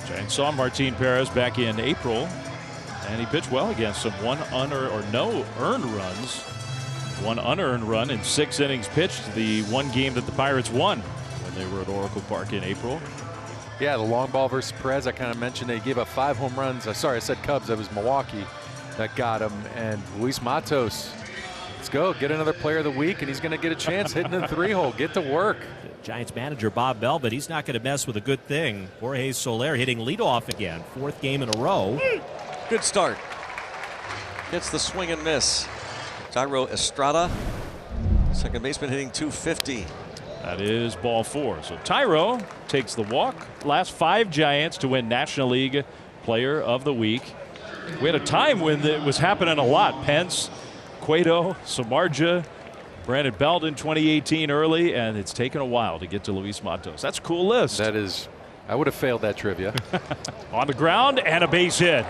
Giants saw Martin Perez back in April, and he pitched well against some no earned runs. One unearned run in 6 innings pitched, the one game that the Pirates won when they were at Oracle Park in April. Yeah, the long ball versus Perez, I kind of mentioned they gave up 5 home runs. Sorry, I said Cubs. That was Milwaukee that got him. And Luis Matos, let's go. Get another player of the week, and he's going to get a chance hitting the 3-hole. Get to work. Giants manager Bob Bell, but he's not going to mess with a good thing. Jorge Soler hitting leadoff again. 4th game in a row. Good start. Gets the swing and miss. Thairo Estrada, second baseman, hitting .250. That is ball 4. So Thairo takes the walk. Last 5 Giants to win National League Player of the Week. We had a time when it was happening a lot. Pence, Cueto, Samardzija, Brandon Belt in 2018 early, and it's taken a while to get to Luis Matos. That's a cool list. That is, I would have failed that trivia. On the ground and a base hit.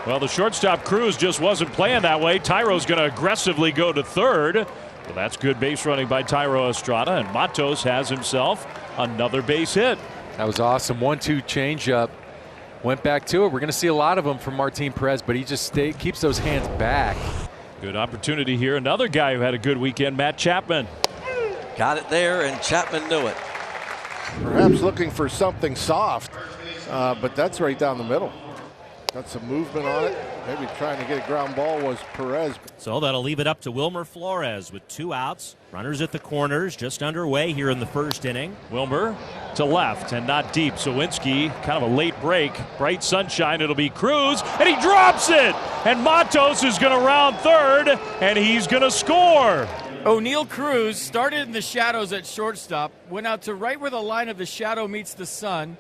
Well, the shortstop Cruz just wasn't playing that way. Thairo's going to aggressively go to third. Well, that's good base running by Thairo Estrada, and Matos has himself another base hit. That was awesome. 1-2 changeup. Went back to it. We're going to see a lot of them from Martin Perez, but he just keeps those hands back. Good opportunity here. Another guy who had a good weekend, Matt Chapman. Got it there, and Chapman knew it. Perhaps looking for something soft, but that's right down the middle. Got some movement on it. Maybe trying to get a ground ball was Perez. So that'll leave it up to Wilmer Flores with 2 outs. Runners at the corners, just underway here in the 1st inning. Wilmer to left and not deep. Sawinski, kind of a late break. Bright sunshine. It'll be Cruz, and he drops it. And Matos is going to round third, and he's going to score. O'Neill Cruz started in the shadows at shortstop, went out to right where the line of the shadow meets the sun.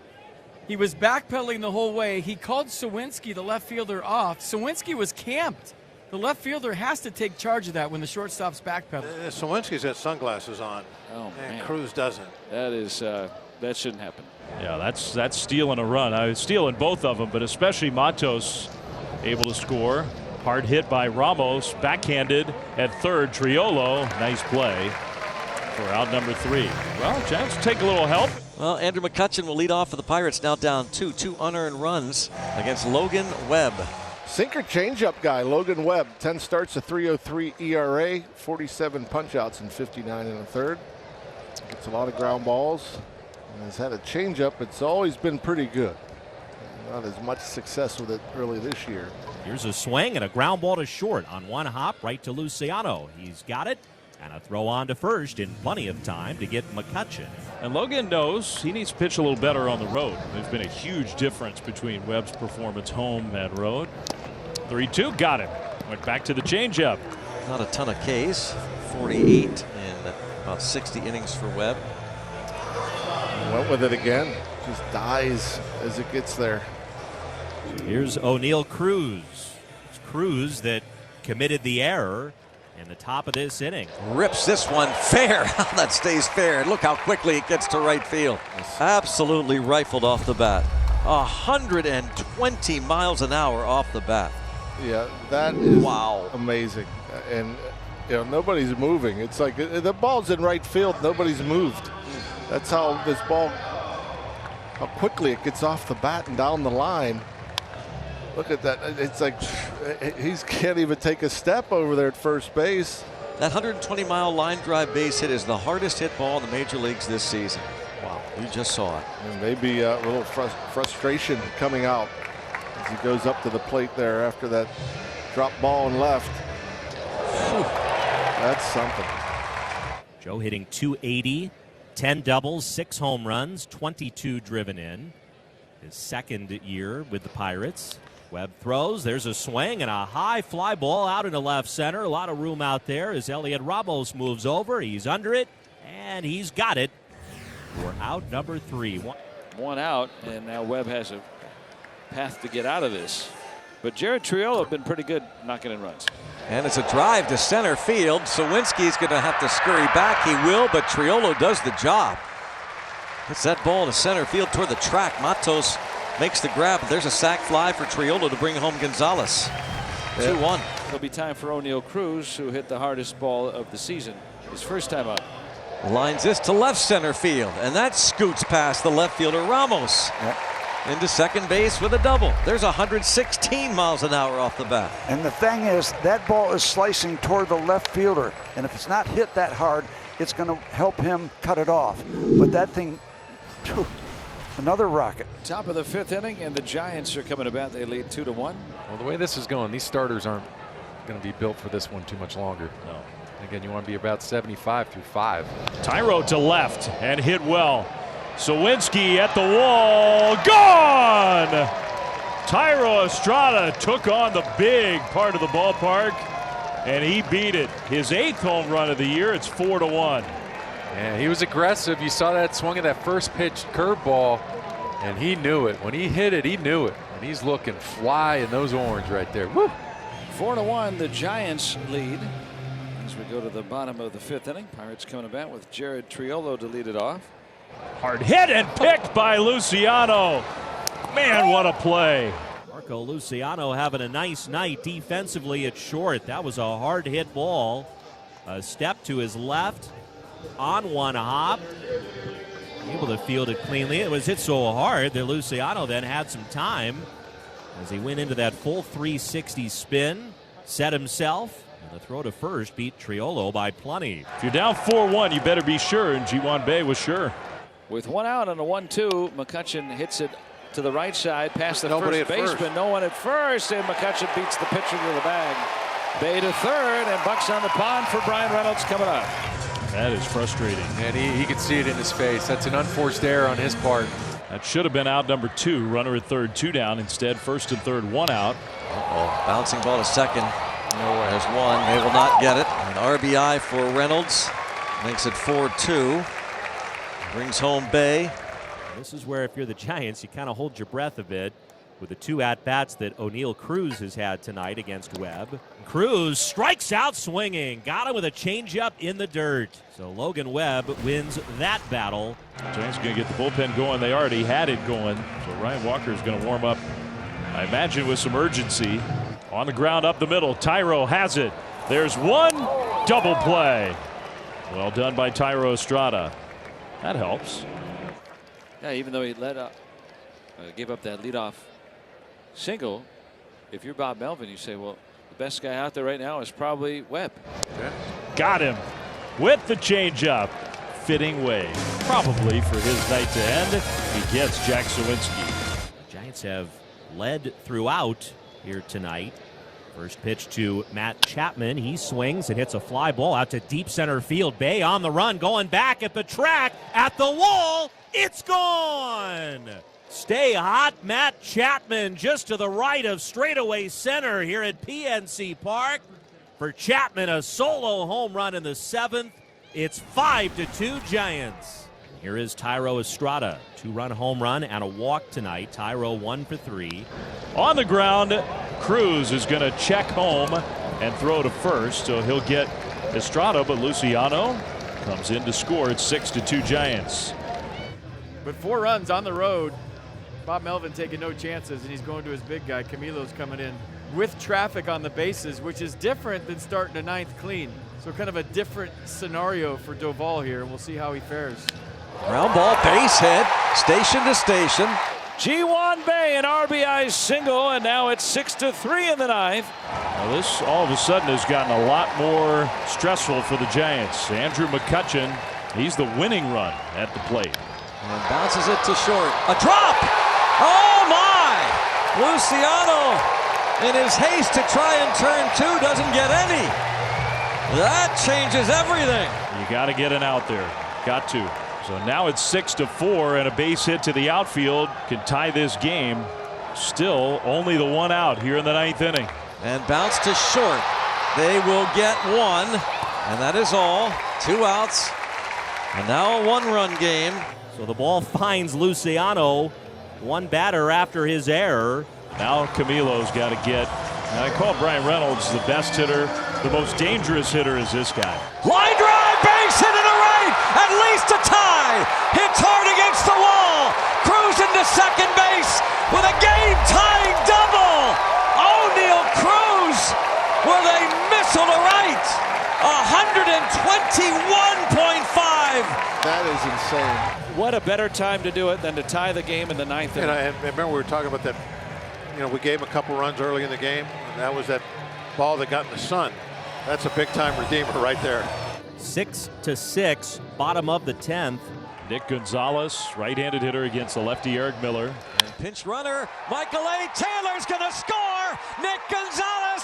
He was backpedaling the whole way. He called Sawinski, the left fielder, off. Sawinski was camped. The left fielder has to take charge of that when the shortstop's backpedaling. Sawinski's got sunglasses on, and Cruz doesn't. That is that shouldn't happen. Yeah, that's stealing a run. I was stealing both of them, but especially Matos able to score. Hard hit by Ramos, backhanded at third. Triolo, nice play for out number 3. Well, Giants take a little help. Well, Andrew McCutchen will lead off for the Pirates, now down 2 unearned runs against Logan Webb. Sinker changeup guy, Logan Webb. 10 starts, a 3.03 ERA, 47 punchouts in 59 1/3. Gets a lot of ground balls and has had a changeup. It's always been pretty good. Not as much success with it early this year. Here's a swing and a ground ball to short on one hop right to Luciano. He's got it. And a throw on to first in plenty of time to get McCutchen. And Logan knows he needs to pitch a little better on the road. There's been a huge difference between Webb's performance home and road. 3-2, got him. Went back to the changeup. Not a ton of Ks. 48 in about 60 innings for Webb. Went with it again. Just dies as it gets there. Here's O'Neill Cruz. It's Cruz that committed the error in the top of this inning. Rips this one fair. That stays fair. And look how quickly it gets to right field. Absolutely rifled off the bat. 120 miles an hour off the bat. Yeah, that is wow, amazing. And you know, nobody's moving. It's like the ball's in right field. Nobody's moved. That's how this ball, how quickly it gets off the bat and down the line. Look at that. It's like he can't even take a step over there at first base. That 120-mile line drive base hit is the hardest hit ball in the major leagues this season. Wow. You just saw it. And maybe a little frustration coming out as he goes up to the plate there after that drop ball and left. Whew. That's something. Joe hitting .280, 10 doubles, 6 home runs, 22 driven in. His 2nd year with the Pirates. Webb throws. There's a swing and a high fly ball out into left center. A lot of room out there as Elliot Ramos moves over. He's under it, and he's got it. We're out number 3. One out, and now Webb has a path to get out of this. But Jared Triolo has been pretty good knocking in runs. And it's a drive to center field. Sawinski's going to have to scurry back. He will, but Triolo does the job. Hits that ball to center field toward the track. Matos makes the grab. There's a sac fly for Triolo to bring home Gonzales. 2-1. It'll be time for O'Neill Cruz, who hit the hardest ball of the season, his first time out. Lines this to left center field, and that scoots past the left fielder Ramos. into second base with a double. There's 116 miles an hour off the bat. And the thing is, that ball is slicing toward the left fielder. And if it's not hit that hard, it's going to help him cut it off. But that thing, another rocket. Top of the 5th inning, and the Giants are coming to bat. They lead 2-1. Well, the way this is going, these starters aren't going to be built for this one too much longer. No. Again, you want to be about 75 through 5. Tyro to left and hit well. Sawinski at the wall, gone! Tyro Estrada took on the big part of the ballpark, and he beat it. His 8th home run of the year. It's 4-1. Yeah, he was aggressive. You saw that swing of that first pitch curveball, and he knew it. When he hit it, he knew it. And he's looking fly in those orange right there. Woo! 4-1, the Giants lead. As we go to the bottom of the 5th inning, Pirates coming to bat with Jared Triolo to lead it off. Hard hit and picked by Luciano. Man, what a play. Marco Luciano having a nice night defensively at short. That was a hard hit ball. A step to his left on one hop. Able to field it cleanly. It was hit so hard that Luciano then had some time as he went into that full 360 spin, set himself, and the throw to first beat Triolo by plenty. If you're down 4-1, you better be sure, and Ji-Hwan Bae was sure. With one out on a 1-2, McCutchen hits it to the right side past the first baseman. No one at first, and McCutchen beats the pitcher to the bag. Bae to third, and Bucks on the pond for Brian Reynolds coming up. That is frustrating. And he could see it in his face. That's an unforced error on his part. That should have been out number 2. Runner at third, 2 down. Instead, first and third, 1 out. Bouncing ball to second. Nowhere. There's one. They will not get it. An RBI for Reynolds. Makes it 4-2. Brings home Bae. This is where, if you're the Giants, you kind of hold your breath a bit with the 2 at-bats that O'Neill Cruz has had tonight against Webb. Cruz strikes out swinging. Got him with a changeup in the dirt. So Logan Webb wins that battle. Giants going to get the bullpen going. They already had it going. So Ryan Walker is going to warm up, I imagine, with some urgency. On the ground up the middle. Tyro has it. There's one. Double play. Well done by Tyro Estrada. That helps. Yeah, even though he gave up that leadoff single, if you're Bob Melvin, you say, well, the best guy out there right now is probably Webb. Yeah. Got him with the changeup. Fitting way, probably, for his night to end. He gets Jack Sawinski. The Giants have led throughout here tonight. First pitch to Matt Chapman. He swings and hits a fly ball out to deep center field. Bae on the run, going back at the track, at the wall. It's gone. Stay hot, Matt Chapman, just to the right of straightaway center here at PNC Park. For Chapman, a solo home run in the 7th. It's 5-2 Giants. Here is Tyro Estrada. 2-run home run and a walk tonight. Tyro 1 for 3. On the ground, Cruz is going to check home and throw to first, so he'll get Estrada, but Luciano comes in to score. It's 6-2 Giants. But 4 runs on the road. Bob Melvin taking no chances, and he's going to his big guy. Camilo's coming in with traffic on the bases, which is different than starting a 9th clean. So kind of a different scenario for Doval here, and we'll see how he fares. Ground ball, base hit, station to station. Ji-Hwan Bae, an RBI single, and now it's 6-3 in the 9th. Now this all of a sudden has gotten a lot more stressful for the Giants. Andrew McCutchen, he's the winning run at the plate. And bounces it to short. A drop! Oh my! Luciano, in his haste to try and turn 2, doesn't get any. That changes everything. You got to get an out there. Got to. So now it's 6-4, and a base hit to the outfield can tie this game. Still only the 1 out here in the 9th inning. And bounce to short. They will get 1, and that is all. 2 outs, and now a 1-run game. So the ball finds Luciano, 1 batter after his error. Now Camilo's got to get. And I call Brian Reynolds the best hitter. The most dangerous hitter is this guy. Line drive, base hit to the right, at least a tie. Hits hard against the wall. Cruz into second base with a game-tying double. O'Neill Cruz with a missile to right. 121.5. That is insane. What a better time to do it than to tie the game in the 9th inning? And remember we were talking about that. You know, we gave him a couple runs early in the game, and that was that ball that got in the sun. That's a big-time redeemer right there. 6-6, bottom of the 10th. Nick Gonzales, right-handed hitter against the lefty Eric Miller. And pinch runner, Michael A. Taylor's going to score. Nick Gonzales